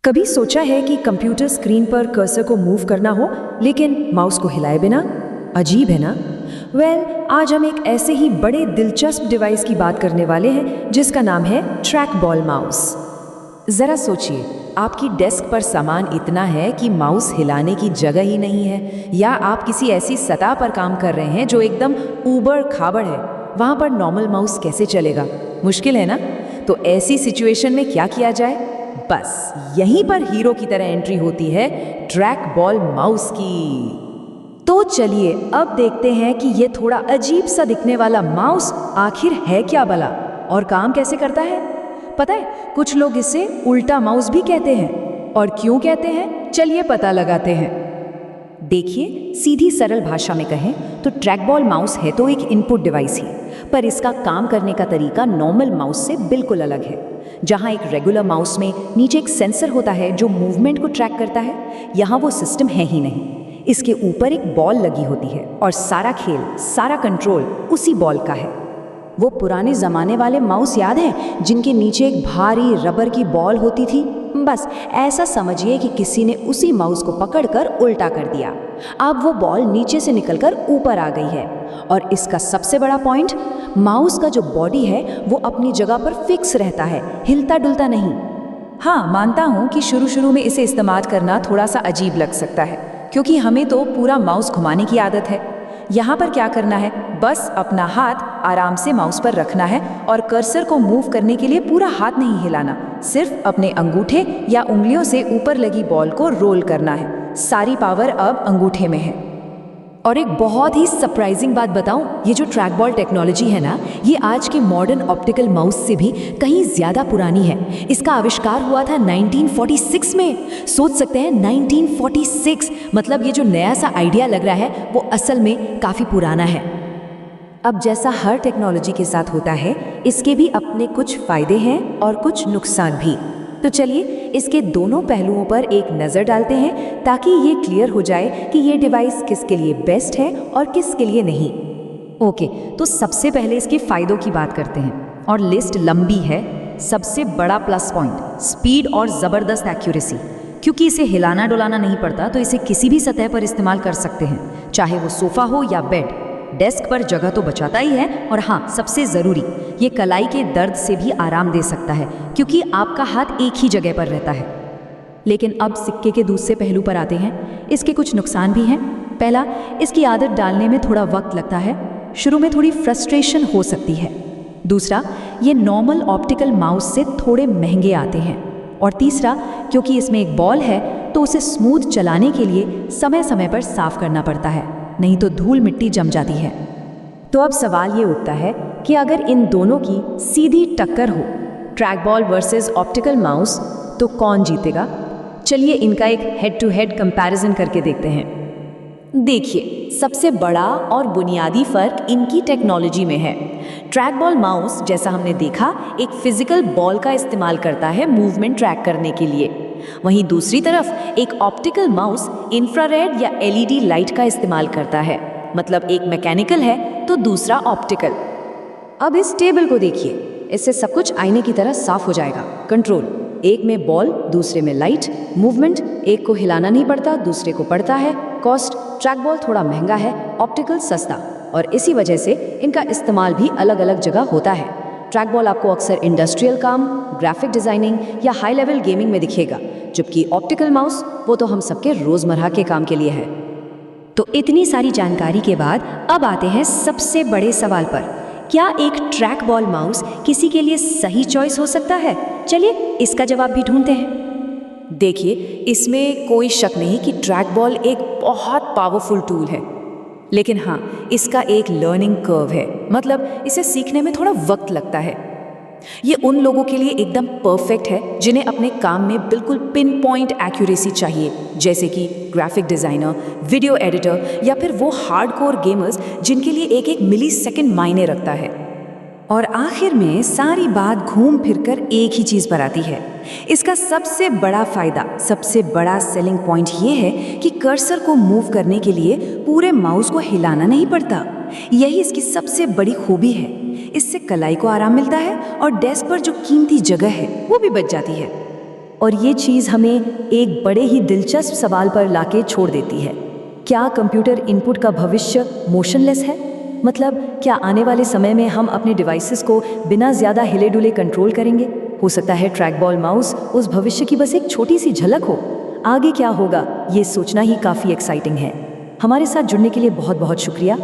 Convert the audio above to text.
कभी सोचा है कि कंप्यूटर स्क्रीन पर कर्सर को मूव करना हो लेकिन माउस को हिलाए बिना? अजीब है ना? आज हम एक ऐसे ही बड़े दिलचस्प डिवाइस की बात करने वाले हैं जिसका नाम है ट्रैक बॉल माउस। ज़रा सोचिए, आपकी डेस्क पर सामान इतना है कि माउस हिलाने की जगह ही नहीं है, या आप किसी ऐसी सतह पर काम कर रहे हैं जो एकदम ऊबड़ खाबड़ है। वहाँ पर नॉर्मल माउस कैसे चलेगा? मुश्किल है ना? तो ऐसी सिचुएशन में क्या किया जाए? बस यहीं पर हीरो की तरह एंट्री होती है ट्रैक बॉल माउस की। तो चलिए अब देखते हैं कि ये थोड़ा अजीब सा दिखने वाला माउस आखिर है क्या भला और काम कैसे करता है। पता है, कुछ लोग इसे उल्टा माउस भी कहते हैं। और क्यों कहते हैं, चलिए पता लगाते हैं। देखिए, सीधी सरल भाषा में कहें तो ट्रैक बॉल माउस है तो एक इनपुट डिवाइस ही, पर इसका काम करने का तरीका नॉर्मल माउस से बिल्कुल अलग है। जहां एक रेगुलर माउस में नीचे एक सेंसर होता है जो मूवमेंट को ट्रैक करता है, यहाँ वो सिस्टम है ही नहीं। इसके ऊपर एक बॉल लगी होती है और सारा खेल, सारा कंट्रोल उसी बॉल का है। वो पुराने ज़माने वाले माउस याद हैं जिनके नीचे एक भारी रबर की बॉल होती थी? बस ऐसा समझिए कि किसी ने उसी माउस को पकड़कर उल्टा कर दिया। अब वो बॉल नीचे से निकलकर ऊपर आ गई है। और इसका सबसे बड़ा पॉइंट, माउस का जो बॉडी है वो अपनी जगह पर फिक्स रहता है, हिलता डुलता नहीं। हाँ, मानता हूँ कि शुरू में इसे इस्तेमाल करना थोड़ा सा अजीब लग सकता है, क्योंकि हमें तो पूरा माउस घुमाने की आदत है। यहाँ पर क्या करना है, बस अपना हाथ आराम से माउस पर रखना है और कर्सर को मूव करने के लिए पूरा हाथ नहीं हिलाना, सिर्फ अपने अंगूठे या उंगलियों से ऊपर लगी बॉल को रोल करना है। सारी पावर अब अंगूठे में है। और एक बहुत ही सरप्राइजिंग बात बताऊं, ये जो ट्रैक बॉल टेक्नोलॉजी है ना, ये आज के मॉडर्न ऑप्टिकल माउस से भी कहीं ज़्यादा पुरानी है। इसका आविष्कार हुआ था 1946 में। सोच सकते हैं 1946, मतलब ये जो नया सा आइडिया लग रहा है वो असल में काफ़ी पुराना है। अब जैसा हर टेक्नोलॉजी के साथ होता है, इसके भी अपने कुछ फ़ायदे हैं और कुछ नुकसान भी। तो चलिए इसके दोनों पहलुओं पर एक नज़र डालते हैं ताकि ये क्लियर हो जाए कि ये डिवाइस किसके लिए बेस्ट है और किसके लिए नहीं। ओके, तो सबसे पहले इसके फ़ायदों की बात करते हैं और लिस्ट लंबी है। सबसे बड़ा प्लस पॉइंट, स्पीड और ज़बरदस्त एक्यूरेसी। क्योंकि इसे हिलाना डुलाना नहीं पड़ता तो इसे किसी भी सतह पर इस्तेमाल कर सकते हैं, चाहे वो सोफ़ा हो या बेड। डेस्क पर जगह तो बचाता ही है, और हाँ, सबसे ज़रूरी, ये कलाई के दर्द से भी आराम दे सकता है क्योंकि आपका हाथ एक ही जगह पर रहता है। लेकिन अब सिक्के के दूसरे पहलू पर आते हैं। इसके कुछ नुकसान भी हैं। पहला, इसकी आदत डालने में थोड़ा वक्त लगता है, शुरू में थोड़ी फ्रस्ट्रेशन हो सकती है। दूसरा, ये नॉर्मल ऑप्टिकल माउस से थोड़े महंगे आते हैं। और तीसरा, क्योंकि इसमें एक बॉल है तो उसे स्मूथ चलाने के लिए समय समय पर साफ करना पड़ता है, नहीं तो धूल मिट्टी जम जाती है। तो अब सवाल ये उठता है कि अगर इन दोनों की सीधी टक्कर हो, track ball versus optical mouse, तो कौन जीतेगा? चलिए इनका एक हेड टू हेड कंपैरिजन करके देखते हैं। देखिए, सबसे बड़ा और बुनियादी फर्क इनकी टेक्नोलॉजी में है। ट्रैक बॉल माउस, जैसा हमने देखा, एक फिजिकल बॉल का इस्तेमाल करता है मूवमेंट ट्रैक करने के लिए। वहीं दूसरी तरफ एक ऑप्टिकल माउस इंफ्रारेड या एलईडी लाइट का इस्तेमाल करता है। मतलब एक मैकेनिकल है तो दूसरा ऑप्टिकल। अब इस टेबल को देखिए, इससे सब कुछ आईने की तरह साफ हो जाएगा। कंट्रोल, एक में बॉल, दूसरे में लाइट। मूवमेंट, एक को हिलाना नहीं पड़ता, दूसरे को पड़ता है। कॉस्ट, ट्रैक बॉल थोड़ा महंगा है, ऑप्टिकल सस्ता, और इसी वजह से इनका इस्तेमाल भी अलग अलग जगह होता है। ट्रैक बॉल आपको अक्सर इंडस्ट्रियल काम, ग्राफिक डिज़ाइनिंग या हाई लेवल गेमिंग में दिखेगा, जबकि ऑप्टिकल माउस वो तो हम सबके रोज़मर्रा के काम के लिए है। तो इतनी सारी जानकारी के बाद अब आते हैं सबसे बड़े सवाल पर, क्या एक ट्रैक बॉल माउस किसी के लिए सही चॉइस हो सकता है? चलिए इसका जवाब भी ढूंढते हैं। देखिए, इसमें कोई शक नहीं कि ट्रैक बॉल एक बहुत पावरफुल टूल है, लेकिन हाँ, इसका एक लर्निंग कर्व है। मतलब इसे सीखने में थोड़ा वक्त लगता है। ये उन लोगों के लिए एकदम परफेक्ट है जिन्हें अपने काम में बिल्कुल पिन पॉइंट एक्यूरेसी चाहिए, जैसे कि ग्राफिक डिज़ाइनर, वीडियो एडिटर, या फिर वो हार्डकोर गेमर्स जिनके लिए एक एक मिली सेकेंड मायने रखता है। और आखिर में सारी बात घूम फिरकर एक ही चीज़ पर आती है। इसका सबसे बड़ा फ़ायदा, सबसे बड़ा सेलिंग पॉइंट ये है कि कर्सर को मूव करने के लिए पूरे माउस को हिलाना नहीं पड़ता। यही इसकी सबसे बड़ी खूबी है। इससे कलाई को आराम मिलता है और डेस्क पर जो कीमती जगह है वो भी बच जाती है। और ये चीज़ हमें एक बड़े ही दिलचस्प सवाल पर लाके छोड़ देती है। क्या कंप्यूटर इनपुट का भविष्य मोशनलेस है? मतलब क्या आने वाले समय में हम अपने डिवाइसेस को बिना ज़्यादा हिले डुले कंट्रोल करेंगे? हो सकता है ट्रैक बॉल माउस उस भविष्य की बस एक छोटी सी झलक हो। आगे क्या होगा ये सोचना ही काफ़ी एक्साइटिंग है। हमारे साथ जुड़ने के लिए बहुत बहुत शुक्रिया।